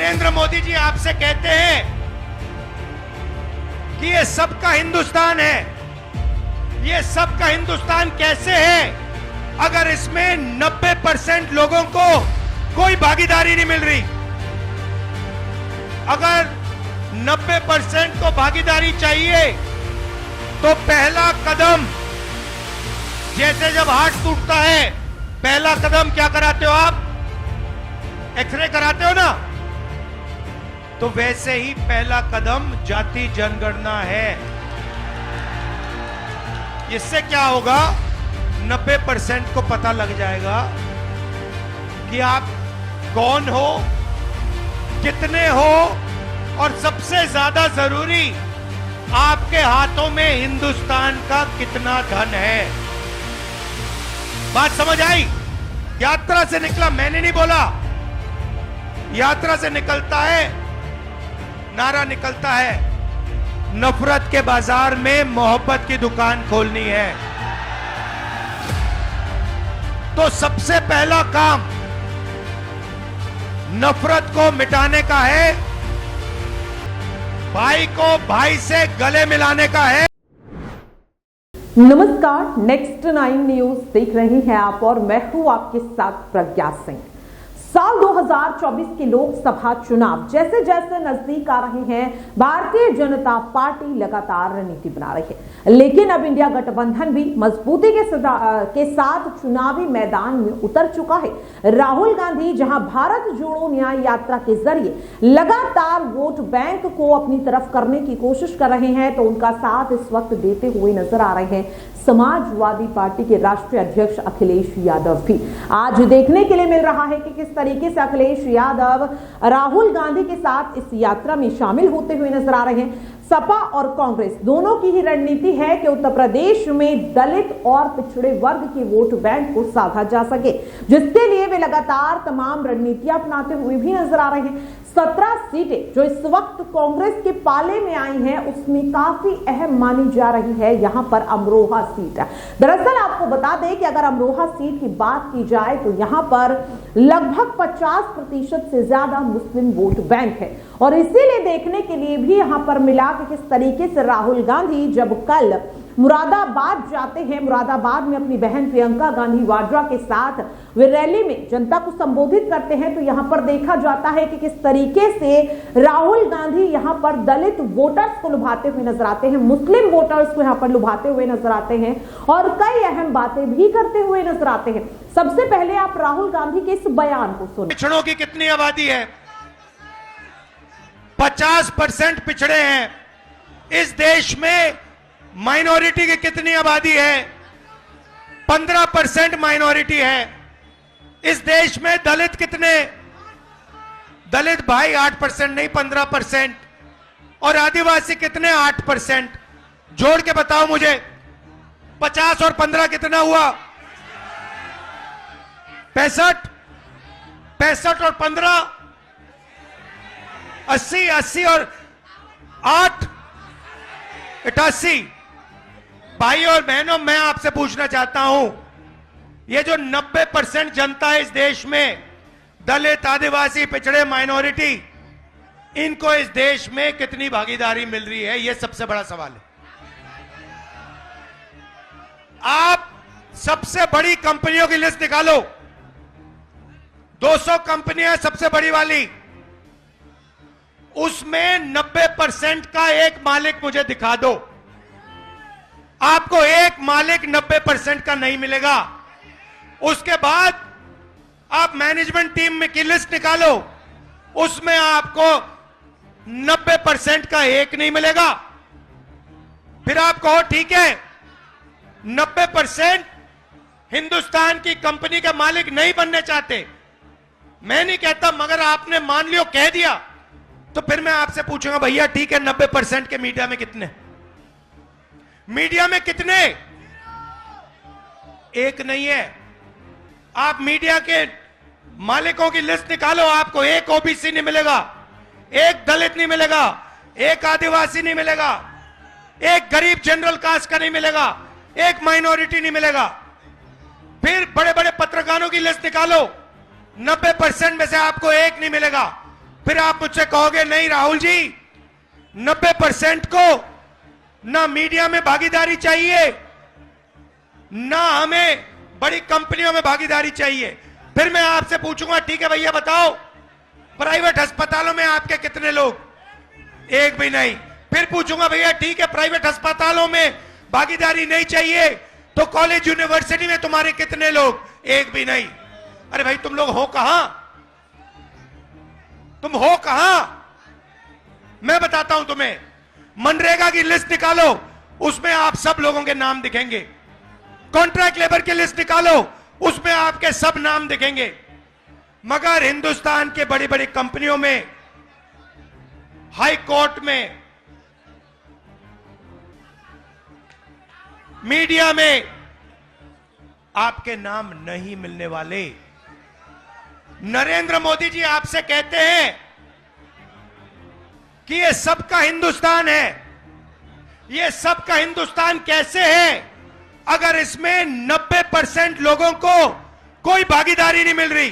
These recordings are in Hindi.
नरेंद्र मोदी जी आपसे कहते हैं कि ये सबका हिंदुस्तान है। ये सबका हिंदुस्तान कैसे है अगर इसमें 90% लोगों को कोई भागीदारी नहीं मिल रही? अगर 90% को भागीदारी चाहिए तो पहला कदम, जैसे जब हार्ट टूटता है पहला कदम क्या कराते हो आप? एक्सरे कराते हो ना? तो वैसे ही पहला कदम जाति जनगणना है। इससे क्या होगा? 90% को पता लग जाएगा कि आप कौन हो, कितने हो, और सबसे ज्यादा जरूरी आपके हाथों में हिंदुस्तान का कितना धन है। बात समझ आई? यात्रा से निकला, मैंने नहीं बोला। यात्रा से निकलता है, नारा निकलता है, नफरत के बाजार में मोहब्बत की दुकान खोलनी है। तो सबसे पहला काम नफरत को मिटाने का है, भाई को भाई से गले मिलाने का है। नमस्कार, नेक्स्ट 9 न्यूज देख रहे हैं आप और मैं हूं आपके साथ प्रज्ञा सिंह। साल 2024 के लोकसभा चुनाव जैसे जैसे नजदीक आ रहे हैं, भारतीय जनता पार्टी लगातार रणनीति बना रही है, लेकिन अब इंडिया गठबंधन भी मजबूती के साथ चुनावी मैदान में उतर चुका है। राहुल गांधी जहां भारत जोड़ो न्याय यात्रा के जरिए लगातार वोट बैंक को अपनी तरफ करने की कोशिश कर रहे हैं, तो उनका साथ इस वक्त देते हुए नजर आ रहे हैं समाजवादी पार्टी के राष्ट्रीय अध्यक्ष अखिलेश यादव भी। आज देखने के लिए मिल रहा है कि किस तरीके से अखिलेश यादव राहुल गांधी के साथ इस यात्रा में शामिल होते हुए नजर आ रहे हैं। सपा और कांग्रेस दोनों की ही रणनीति है कि उत्तर प्रदेश में दलित और पिछड़े वर्ग के वोट बैंक को साधा जा सके, जिसके लिए वे लगातार तमाम रणनीतियां अपनाते हुए भी नजर आ रहे हैं। 17 सीटें जो इस वक्त कांग्रेस के पाले में आई हैं, उसमें काफी अहम मानी जा रही है यहां पर अमरोहा सीट। दरअसल आपको बता दें कि अगर अमरोहा सीट की बात की जाए तो यहां पर लगभग 50% से ज्यादा मुस्लिम वोट बैंक है, और इसीलिए देखने के लिए भी यहां पर मिला कि किस तरीके से राहुल गांधी जब कल मुरादाबाद जाते हैं, मुरादाबाद में अपनी बहन प्रियंका गांधी वाड्रा के साथ वे रैली में जनता को संबोधित करते हैं, तो यहां पर देखा जाता है कि किस तरीके से राहुल गांधी यहां पर दलित वोटर्स को लुभाते हुए नजर आते हैं, मुस्लिम वोटर्स को यहां पर लुभाते हुए नजर आते हैं और कई अहम बातें भी करते हुए नजर आते हैं। सबसे पहले आप राहुल गांधी के इस बयान को सुनिए। पिछड़ों की कितनी आबादी है? 50% पिछड़े हैं। इस देश में माइनॉरिटी की कितनी आबादी है? 15% माइनॉरिटी है। इस देश में दलित कितने? दलित भाई 8% नहीं 15%, और आदिवासी कितने? 8%। जोड़ के बताओ मुझे, 50 और 15 कितना हुआ? 65। 65 और 15 80, 80 और 8 88। भाई और बहनों, मैं आपसे पूछना चाहता हूं, ये जो 90% जनता है इस देश में, दलित, आदिवासी, पिछड़े, माइनॉरिटी, इनको इस देश में कितनी भागीदारी मिल रही है? यह सबसे बड़ा सवाल है। आप सबसे बड़ी कंपनियों की लिस्ट निकालो, 200 कंपनियां सबसे बड़ी वाली, उसमें 90% का एक मालिक मुझे दिखा दो। आपको एक मालिक 90% का नहीं मिलेगा। उसके बाद आप मैनेजमेंट टीम में की लिस्ट निकालो, उसमें आपको 90% का एक नहीं मिलेगा। फिर आप कहो ठीक है 90% हिंदुस्तान की कंपनी के मालिक नहीं बनने चाहते, मैं नहीं कहता, मगर आपने मान लियो, कह दिया, तो फिर मैं आपसे पूछूंगा भैया ठीक है 90% के मीडिया में कितने? मीडिया में कितने? एक नहीं है। आप मीडिया के मालिकों की लिस्ट निकालो, आपको एक ओबीसी नहीं मिलेगा, एक दलित नहीं मिलेगा, एक आदिवासी नहीं मिलेगा, एक गरीब जनरल कास्ट का नहीं मिलेगा, एक माइनॉरिटी नहीं मिलेगा। फिर बड़े बड़े पत्रकारों की लिस्ट निकालो, 90% में से आपको एक नहीं मिलेगा। फिर आप मुझसे कहोगे नहीं राहुल जी, 90% को ना मीडिया में भागीदारी चाहिए, ना हमें बड़ी कंपनियों में भागीदारी चाहिए। फिर मैं आपसे पूछूंगा ठीक है भैया बताओ, प्राइवेट अस्पतालों में आपके कितने लोग? एक भी नहीं। फिर पूछूंगा भैया ठीक है प्राइवेट अस्पतालों में भागीदारी नहीं चाहिए, तो कॉलेज यूनिवर्सिटी में तुम्हारे कितने लोग? एक भी नहीं। अरे भाई तुम लोग हो कहां? तुम हो कहां? मैं बताता हूं तुम्हें, मनरेगा की लिस्ट निकालो, उसमें आप सब लोगों के नाम दिखेंगे। कॉन्ट्रैक्ट लेबर की लिस्ट निकालो, उसमें आपके सब नाम दिखेंगे। मगर हिंदुस्तान के बड़ी बड़ी कंपनियों में, हाई कोर्ट में, मीडिया में आपके नाम नहीं मिलने वाले। नरेंद्र मोदी जी आपसे कहते हैं कि ये सबका हिंदुस्तान है। ये सबका हिंदुस्तान कैसे है अगर इसमें 90% लोगों को कोई भागीदारी नहीं मिल रही?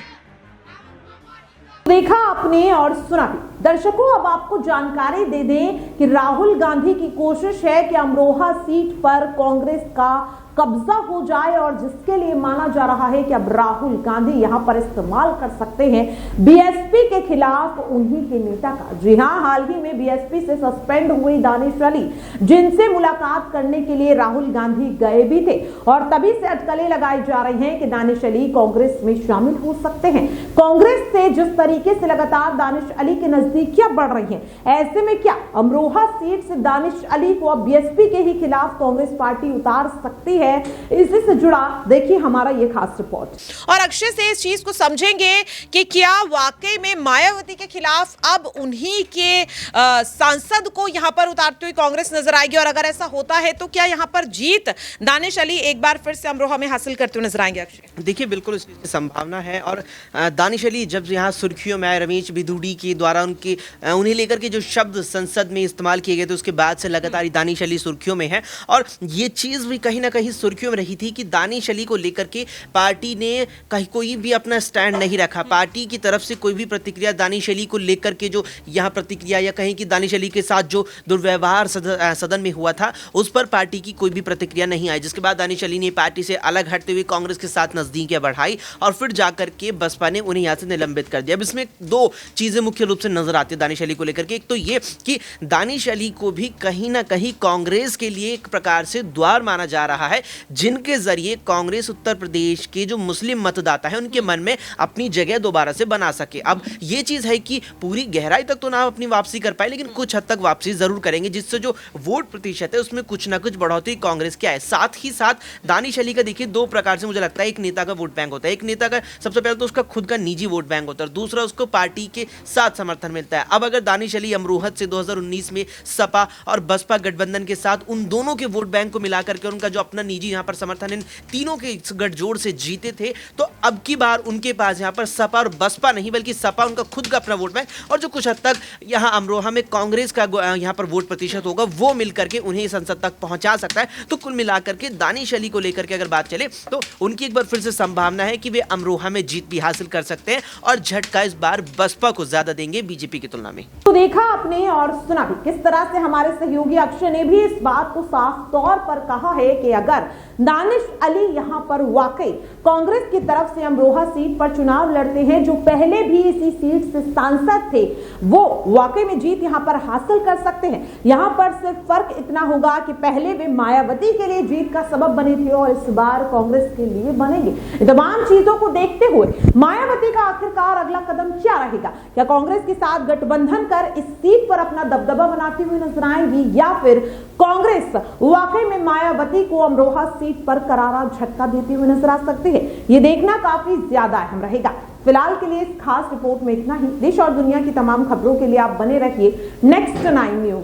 देखा आपने और सुना भी। दर्शकों, अब आपको जानकारी दे दें कि राहुल गांधी की कोशिश है कि अमरोहा सीट पर कांग्रेस का कब्जा हो जाए, और जिसके लिए माना जा रहा है कि अब राहुल गांधी यहां पर इस्तेमाल कर सकते हैं बीएसपी के खिलाफ उन्हीं के नेता का। जी हां, हाल ही में बीएसपी से सस्पेंड हुई दानिश अली, जिनसे मुलाकात करने के लिए राहुल गांधी गए भी थे, और तभी से अटकलें लगाई जा रही हैं कि दानिश अली कांग्रेस में शामिल हो सकते हैं। कांग्रेस से जिस तरीके से लगातार दानिश अली की नजदीकियां बढ़ रही हैं, ऐसे में क्या अमरोहा सीट से दानिश अली को अब बीएसपी के ही खिलाफ कांग्रेस पार्टी उतार सकती है? इसी से जुड़ा देखिए हमारा ये खास रिपोर्ट। और अक्षय से इस चीज को समझेंगे कि क्या वाकई में मायावती के खिलाफ अब उन्हीं के सांसद को यहां पर उतारती हुई कांग्रेस नजर आएगी, और अगर ऐसा होता है तो क्या यहां पर जीत दानिश अली एक बार फिर से अमरोहा में हासिल करते हुए नजर आएंगे? अक्षय देखिए, बिल्कुल इसकी संभावना है। और दानिश अली जब यहाँ सुर्खियों में आए, रमेश बिधूड़ी के द्वारा उन्हें लेकर के जो शब्द संसद में इस्तेमाल किए गए थे, उसके बाद से लगातार दानिश अली सुर्खियों में है। और ये चीज़ भी कहीं ना कहीं सुर्खियों में रही थी कि दानिश अली को लेकर के पार्टी ने कहीं कोई भी अपना स्टैंड नहीं रखा। पार्टी की तरफ से कोई भी प्रतिक्रिया दानिश अली को लेकर के, जो यहाँ प्रतिक्रिया या कहीं कि दानिश अली के साथ जो दुर्व्यवहार सदन में हुआ था, उस पर पार्टी की कोई भी प्रतिक्रिया नहीं आई। जिसके बाद दानिश अली ने पार्टी से अलग हटते हुए कांग्रेस के साथ नजदीकियां बढ़ाई, और फिर जाकर के बसपा ने उन्हें यहाँ से निलंबित कर दिया। अब इसमें दो चीजें मुख्य रूप से नजर आती है दानिश अली को लेकर के। एक तो ये कि दानिश अली को भी कहीं ना कहीं कांग्रेस के लिए एक प्रकार से द्वार माना जा रहा है, जिनके जरिए कांग्रेस उत्तर प्रदेश के जो मुस्लिम मतदाता है उनके मन में अपनी जगह दोबारा से बना सके। अब ये चीज है कि पूरी गहराई तक तो ना अपनी वापसी कर पाए, लेकिन कुछ हद तक वापसी जरूर करेंगे, जिससे जो वोट प्रतिशत है उसमें कुछ ना कुछ बढ़ोतरी कांग्रेस की आए। साथ ही साथ दानिश अली का देखिए दो प्रकार से मुझे लगता है एक नेता का वोट बैंक होता है। एक नेता का सबसे पहले तो उसका खुद का निजी वोट बैंक होता है, दूसरा उसको पार्टी के साथ समर्थन मिलता है। अब अगर दानिश अली अमरोहत से 2019 में सपा और बसपा गठबंधन के साथ उन दोनों के वोट बैंक को मिलाकर के उनका जो अपना निजी यहाँ पर समर्थन इन तीनों के गठजोड़ से जीते थे, तो अब की बार उनके पास यहाँ पर सपा और बसपा नहीं बल्कि सपा उनका खुद का अपना वोट बैंक, और जो कुछ हद तक यहाँ अमरोहा में कांग्रेस का यहाँ पर वोट प्रतिशत होगा वो मिलकर के उन्हें संसद तक पहुंचा सकता है। तो कुल मिलाकर के दानिश अली को लेकर के अगर बात चले तो उनकी एक बार फिर से संभावना है कि वे अमरोहा में जीत भी हासिल कर सकते हैं, और झटका इस बार बसपा को ज्यादा देंगे बीजेपी की तुलना में। तो देखा आपने और सुना भी किस तरह से हमारे सहयोगी अक्षय ने भी इस बात को साफ तौर पर कहा है कि अगर दानिश अली यहां पर वाकई कांग्रेस की तरफ से अमरोहा सीट पर चुनाव लड़ते हैं, जो पहले भी इसी सीट से सांसद थे, वो वाकई में जीत यहां पर हासिल कर सकते हैं। यहां पर सिर्फ फर्क इतना होगा कि पहले वे मायावती के लिए जीत का सबब बने थे और इस बार कांग्रेस के लिए बनेंगे। तमाम चीजों को देखते हुए मायावती का आखिरकार अगला कदम क्या रहेगा? क्या कांग्रेस के साथ गठबंधन कर इस सीट पर अपना दबदबा बनाती हुई नजर आएंगी, या फिर कांग्रेस वाकई में मायावती को अमरोहा सीट पर करारा झटका देती हुई नजर आ सकती है? ये देखना काफी ज्यादा अहम रहेगा। फिलहाल के लिए इस खास रिपोर्ट में इतना ही। देश और दुनिया की तमाम खबरों के लिए आप बने रहिए नेक्स्ट 9 न्यूज।